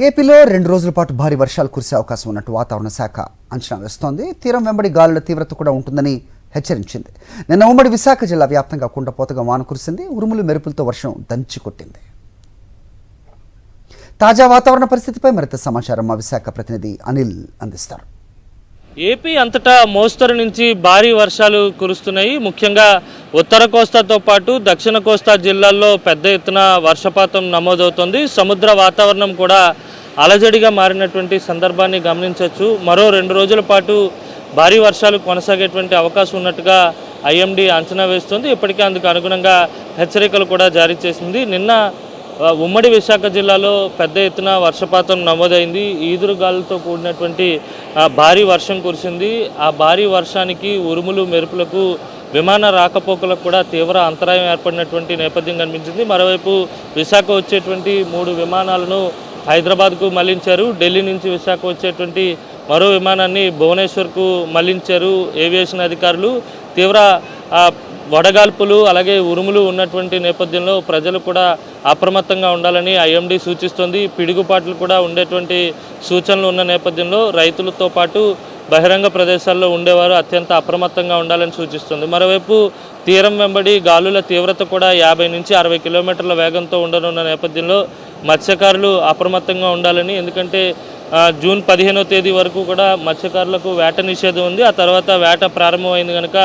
ఏపీలో 2 రోజుల పాటు భారీ వర్షాలు కురిసే అవకాశం ఉన్నట్టు వాతావరణ శాఖ అంచనా వేస్తోంది. తీరం వెంబడి గాలుల తీవ్రత కూడా ఉంటుందని హెచ్చరించింది. నిన్న ఉమ్మడి విశాఖ జిల్లా వ్యాప్తంగా కుండపోతగా వాన కురిసింది. ఉరుములు మెరుపులతో వర్షం దంచి కొట్టింది. తాజా వాతావరణ పరిస్థితిపై మరింత సమాచారం మా విశాఖ ప్రతినిధి అనిల్ అందిస్తారు. ఏపీ అంతటా మోస్తరు నుంచి భారీ వర్షాలు కురుస్తున్నాయి. ముఖ్యంగా ఉత్తర కోస్తాతో పాటు దక్షిణ కోస్తా జిల్లాల్లో పెద్ద ఎత్తున వర్షపాతం నమోదవుతోంది. సముద్ర వాతావరణం కూడా అలజడిగా మారినటువంటి సందర్భాన్ని గమనించవచ్చు. మరో 2 రోజుల పాటు భారీ వర్షాలు కొనసాగేటువంటి అవకాశం ఉన్నట్టుగా ఐఎండీ అంచనా వేస్తుంది. ఇప్పటికే అందుకు అనుగుణంగా హెచ్చరికలు కూడా జారీ చేసింది. నిన్న ఉమ్మడి విశాఖ జిల్లాలో పెద్ద ఎత్తున వర్షపాతం నమోదైంది. ఈదురుగాలులతో కూడినటువంటి భారీ వర్షం కురిసింది. ఆ భారీ వర్షానికి ఉరుములు మెరుపులకు విమాన రాకపోకలకు కూడా తీవ్ర అంతరాయం ఏర్పడినటువంటి నేపథ్యం కనిపించింది. మరోవైపు విశాఖ వచ్చేటువంటి 3 విమానాలను హైదరాబాద్కు మళ్లించారు. ఢిల్లీ నుంచి విశాఖ వచ్చేటువంటి మరో విమానాన్ని భువనేశ్వర్కు మళ్లించారు ఏవియేషన్ అధికారులు. తీవ్ర వడగాల్పులు అలాగే ఉరుములు ఉన్నటువంటి నేపథ్యంలో ప్రజలు కూడా అప్రమత్తంగా ఉండాలని ఐఎండీ సూచిస్తోంది. పిడుగుపాట్లు కూడా ఉండేటువంటి సూచనలు ఉన్న నేపథ్యంలో రైతులతో పాటు బహిరంగ ప్రదేశాల్లో ఉండేవారు అత్యంత అప్రమత్తంగా ఉండాలని సూచిస్తుంది. మరోవైపు తీరం వెంబడి గాలుల తీవ్రత కూడా 50 నుంచి 60 కిలోమీటర్ల వేగంతో ఉండనున్న నేపథ్యంలో మత్స్యకారులు అప్రమత్తంగా ఉండాలని, ఎందుకంటే జూన్ 15వ తేదీ వరకు కూడా మత్స్యకారులకు వేట నిషేధం ఉంది. ఆ తర్వాత వేట ప్రారంభమైంది కనుక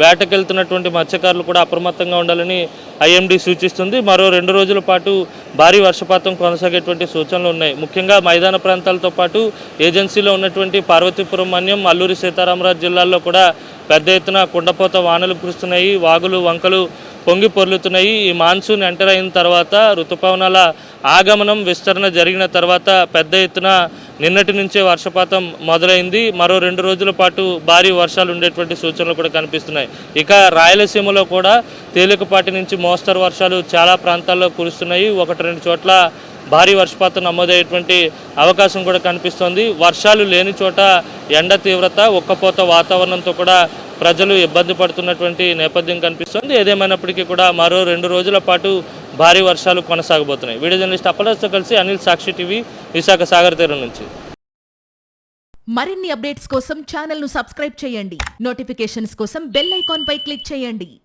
వేటకెళ్తున్నటువంటి మత్స్యకారులు కూడా అప్రమత్తంగా ఉండాలని ఐఎండీ సూచిస్తుంది. మరో 2 రోజుల పాటు భారీ వర్షపాతం కొనసాగేటువంటి సూచనలు ఉన్నాయి. ముఖ్యంగా మైదాన ప్రాంతాలతో పాటు ఏజెన్సీలో ఉన్నటువంటి పార్వతీపురం మన్యం, అల్లూరి సీతారామరాజు జిల్లాల్లో కూడా పెద్ద ఎత్తున కుండపోత వానలు కురుస్తున్నాయి. వాగులు వంకలు పొంగి పొర్లుతున్నాయి. ఈ మాన్సూన్ ఎంటర్ అయిన తర్వాత ఋతుపవనాల ఆగమనం విస్తరణ జరిగిన తర్వాత పెద్ద ఎత్తున నిన్నటి నుంచే వర్షపాతం మొదలైంది. మరో 2 రోజుల పాటు భారీ వర్షాలు ఉండేటువంటి సూచనలు కూడా కనిపిస్తున్నాయి. ఇక రాయలసీమలో కూడా తేలికపాటి నుంచి మోస్తరు వర్షాలు చాలా ప్రాంతాల్లో కురుస్తున్నాయి. 1-2 చోట్ల భారీ వర్షపాతం నమోదయ్యేటువంటి అవకాశం కూడా కనిపిస్తోంది. వర్షాలు లేని చోట ఎండ తీవ్రత, ఉక్కపోత వాతావరణంతో కూడా ప్రజలు ఇబ్బంది పడుతున్నటువంటి నేపథ్యం కనిపిస్తుంది. ఏదేమైనప్పటికీ కూడా మరో 2 రోజుల పాటు భారీ వర్షాలు కొనసాగబోతున్నాయి. వీడియో జర్నలిస్ట్ అప్పలతో కలిసి అనిల్, సాక్షి టీవీ, విశాఖ సాగర్ తీరం నుంచి. మరిన్ని అప్డేట్స్ కోసం ఛానల్ ను సబ్స్క్రైబ్ చేయండి. నోటిఫికేషన్స్ కోసం బెల్ ఐకాన్ పై క్లిక్ చేయండి.